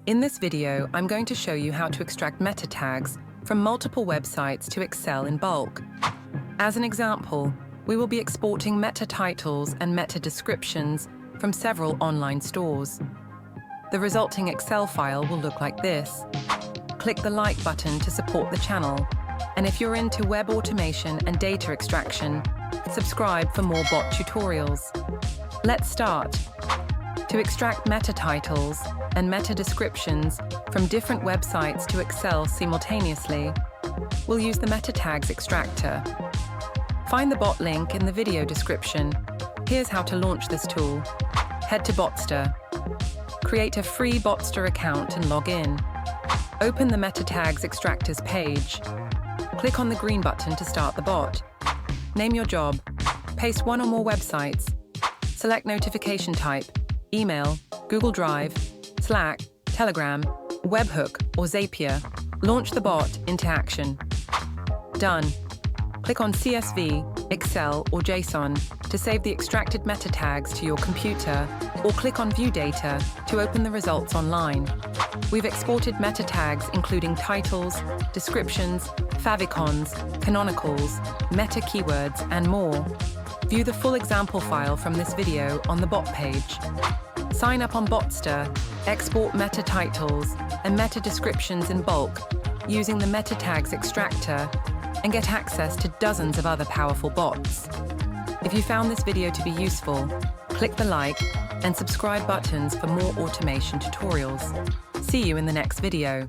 In this video, I'm going to show you how to extract meta tags from multiple websites to Excel in bulk. As an example, we will be exporting meta titles and meta descriptions from several online stores. The resulting Excel file will look like this. Click the like button to support the channel, and if you're into web automation and data extraction, subscribe for more bot tutorials. Let's start. To extract meta titles and meta descriptions from different websites to Excel simultaneously, we'll use the Meta Tags Extractor. Find the bot link in the video description. Here's how to launch this tool. Head to Botster. Create a free Botster account and log in. Open the Meta Tags Extractors page. Click on the green button to start the bot. Name your job. Paste one or more websites. Select notification type, email, Google Drive, Slack, Telegram, Webhook, or Zapier. Launch the bot into action. Done. Click on CSV, Excel, or JSON to save the extracted meta tags to your computer, or click on View Data to open the results online. We've exported meta tags including titles, descriptions, favicons, canonicals, meta keywords, and more. View the full example file from this video on the bot page. Sign up on Botster, export meta titles and meta descriptions in bulk using the Meta Tags Extractor, and get access to dozens of other powerful bots. If you found this video to be useful, click the like and subscribe buttons for more automation tutorials. See you in the next video.